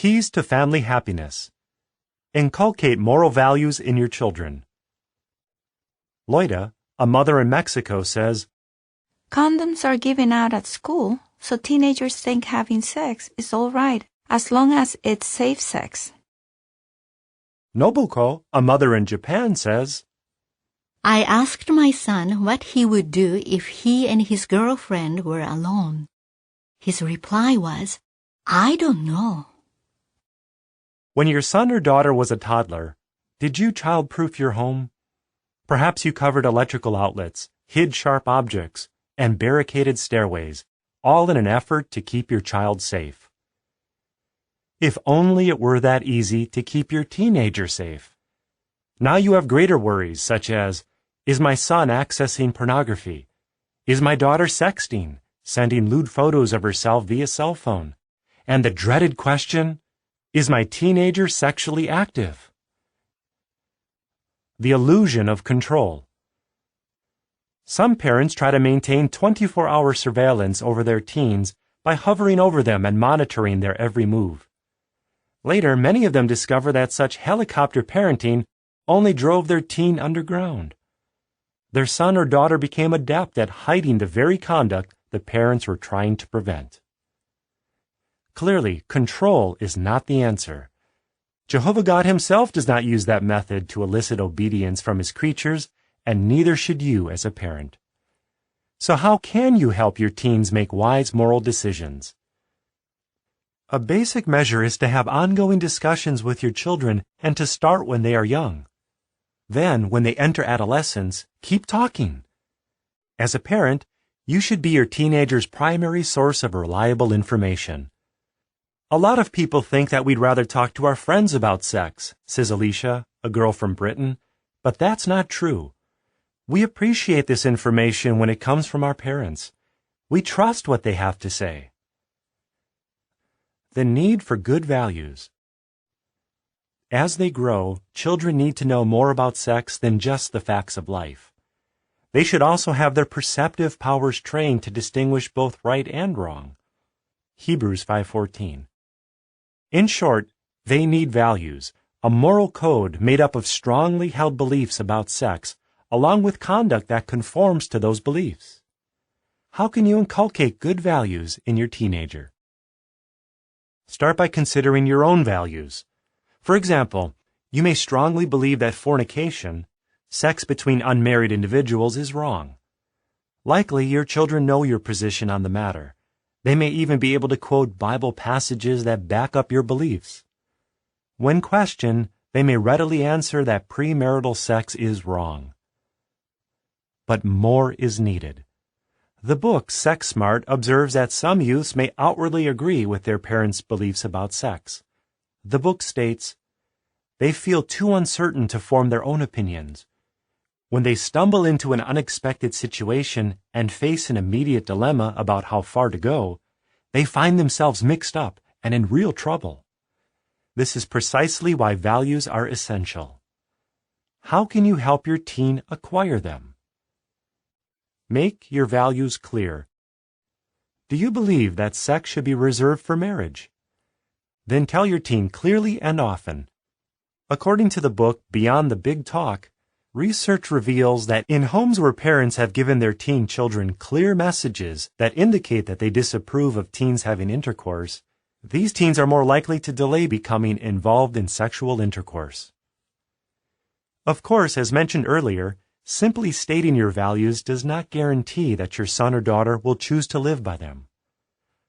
Keys to Family Happiness. Inculcate moral values in your children. Loida, a mother in Mexico, says, Condoms are given out at school, so teenagers think having sex is all right as long as it's safe sex. Nobuko, a mother in Japan, says, I asked my son what he would do if he and his girlfriend were alone. His reply was, I don't know. When your son or daughter was a toddler, did you child-proof your home? Perhaps you covered electrical outlets, hid sharp objects, and barricaded stairways, all in an effort to keep your child safe. If only it were that easy to keep your teenager safe. Now you have greater worries such as, is my son accessing pornography? Is my daughter sexting, sending lewd photos of herself via cell phone? And the dreaded question, is my teenager sexually active? The illusion of control. Some parents try to maintain 24-hour surveillance over their teens by hovering over them and monitoring their every move. Later, many of them discover that such helicopter parenting only drove their teen underground. Their son or daughter became adept at hiding the very conduct the parents were trying to prevent. Clearly, control is not the answer. Jehovah God himself does not use that method to elicit obedience from his creatures, and neither should you as a parent. So how can you help your teens make wise moral decisions? A basic measure is to have ongoing discussions with your children and to start when they are young. Then, when they enter adolescence, keep talking. As a parent, you should be your teenager's primary source of reliable information. A lot of people think that we'd rather talk to our friends about sex, says Alicia, a girl from Britain, but that's not true. We appreciate this information when it comes from our parents. We trust what they have to say. The need for good values. As they grow, children need to know more about sex than just the facts of life. They should also have their perceptive powers trained to distinguish both right and wrong. Hebrews 5:14. In short, they need values, a moral code made up of strongly held beliefs about sex, along with conduct that conforms to those beliefs. How can you inculcate good values in your teenager? Start by considering your own values. For example, you may strongly believe that fornication, sex between unmarried individuals, is wrong. Likely, your children know your position on the matter. They may even be able to quote Bible passages that back up your beliefs. When questioned, they may readily answer that premarital sex is wrong. But more is needed. The book Sex Smart observes that some youths may outwardly agree with their parents' beliefs about sex. The book states, they feel too uncertain to form their own opinions. When they stumble into an unexpected situation and face an immediate dilemma about how far to go, they find themselves mixed up and in real trouble. This is precisely why values are essential. How can you help your teen acquire them? Make your values clear. Do you believe that sex should be reserved for marriage? Then tell your teen clearly and often. According to the book Beyond the Big Talk, research reveals that in homes where parents have given their teen children clear messages that indicate that they disapprove of teens having intercourse, these teens are more likely to delay becoming involved in sexual intercourse. Of course, as mentioned earlier, simply stating your values does not guarantee that your son or daughter will choose to live by them.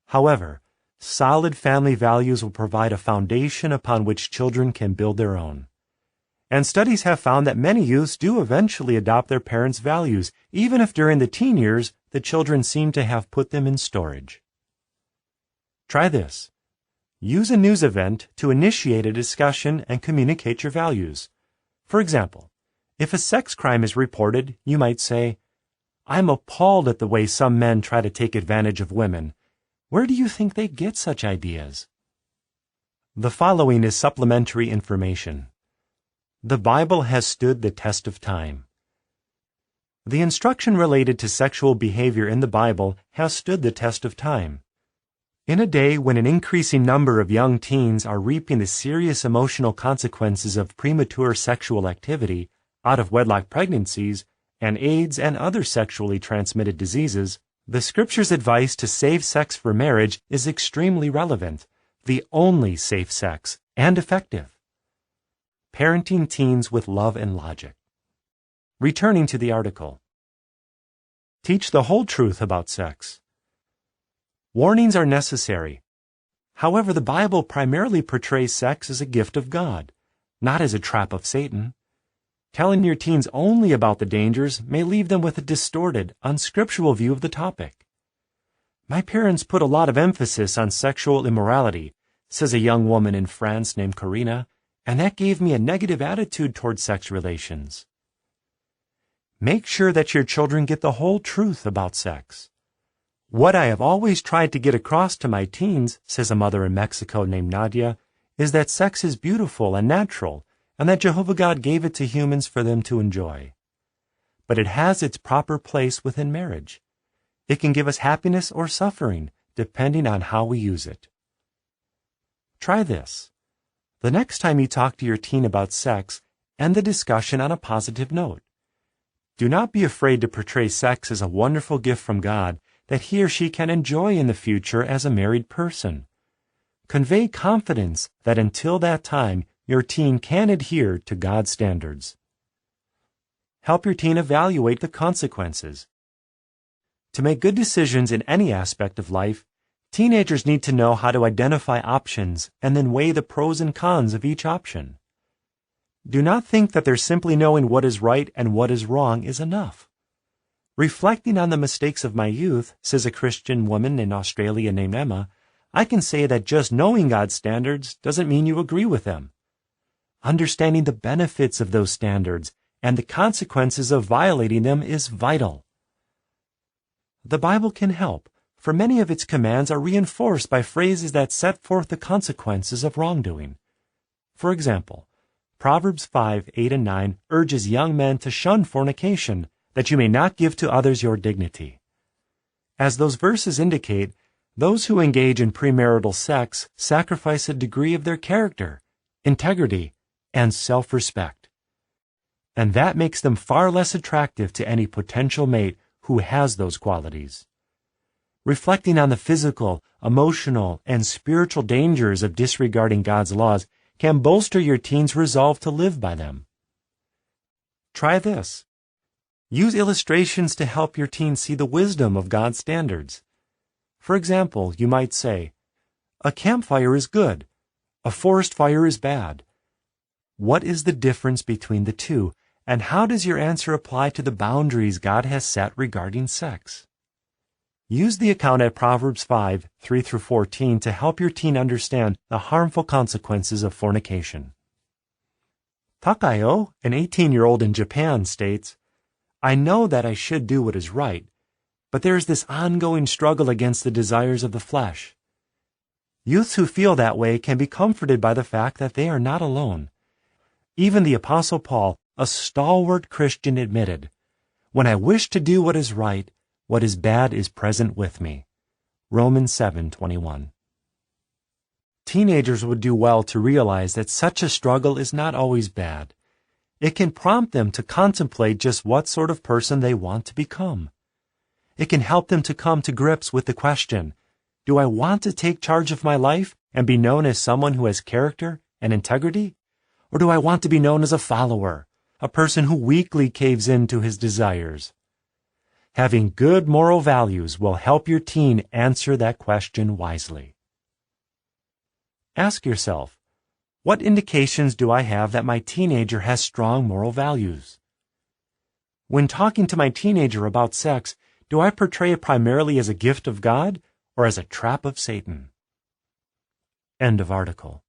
However, solid family values will provide a foundation upon which children can build their own. And studies have found that many youths do eventually adopt their parents' values, even if during the teen years the children seem to have put them in storage. Try this. Use a news event to initiate a discussion and communicate your values. For example, if a sex crime is reported, you might say, I'm appalled at the way some men try to take advantage of women. Where do you think they get such ideas? The following is supplementary information. The Bible has stood the test of time. The instruction related to sexual behavior in the Bible has stood the test of time. In a day when an increasing number of young teens are reaping the serious emotional consequences of premature sexual activity, out-of-wedlock pregnancies, and AIDS and other sexually transmitted diseases, the Scripture's advice to save sex for marriage is extremely relevant, the only safe sex, and effective. Parenting teens with love and logic. Returning to the article. Teach the whole truth about sex. Warnings are necessary. However, the Bible primarily portrays sex as a gift of God, not as a trap of Satan. Telling your teens only about the dangers may leave them with a distorted, unscriptural view of the topic. My parents put a lot of emphasis on sexual immorality, says a young woman in France named Corina, and that gave me a negative attitude toward sex relations. Make sure that your children get the whole truth about sex. What I have always tried to get across to my teens, says a mother in Mexico named Nadia, is that sex is beautiful and natural, and that Jehovah God gave it to humans for them to enjoy. But it has its proper place within marriage. It can give us happiness or suffering, depending on how we use it. Try this. The next time you talk to your teen about sex, end the discussion on a positive note. Do not be afraid to portray sex as a wonderful gift from God that he or she can enjoy in the future as a married person. Convey confidence that until that time, your teen can adhere to God's standards. Help your teen evaluate the consequences. To make good decisions in any aspect of life, teenagers need to know how to identify options and then weigh the pros and cons of each option. Do not think that their simply knowing what is right and what is wrong is enough. Reflecting on the mistakes of my youth, says a Christian woman in Australia named Emma, I can say that just knowing God's standards doesn't mean you agree with them. Understanding the benefits of those standards and the consequences of violating them is vital. The Bible can help, for many of its commands are reinforced by phrases that set forth the consequences of wrongdoing. For example, Proverbs 5:8 and 9 urges young men to shun fornication, that you may not give to others your dignity. As those verses indicate, those who engage in premarital sex sacrifice a degree of their character, integrity, and self-respect. And that makes them far less attractive to any potential mate who has those qualities. Reflecting on the physical, emotional, and spiritual dangers of disregarding God's laws can bolster your teen's resolve to live by them. Try this. Use illustrations to help your teen see the wisdom of God's standards. For example, you might say, a campfire is good, a forest fire is bad. What is the difference between the two, and how does your answer apply to the boundaries God has set regarding sex? Use the account at Proverbs 5:3-14 to help your teen understand the harmful consequences of fornication. Takayo, an 18-year-old in Japan, states, I know that I should do what is right, but there is this ongoing struggle against the desires of the flesh. Youths who feel that way can be comforted by the fact that they are not alone. Even the Apostle Paul, a stalwart Christian, admitted, when I wish to do what is right, what is bad is present with me. Romans 7:21. Teenagers would do well to realize that such a struggle is not always bad. It can prompt them to contemplate just what sort of person they want to become. It can help them to come to grips with the question, do I want to take charge of my life and be known as someone who has character and integrity? Or do I want to be known as a follower, a person who weakly caves in to his desires? Having good moral values will help your teen answer that question wisely. Ask yourself, what indications do I have that my teenager has strong moral values? When talking to my teenager about sex, do I portray it primarily as a gift of God or as a trap of Satan? End of article.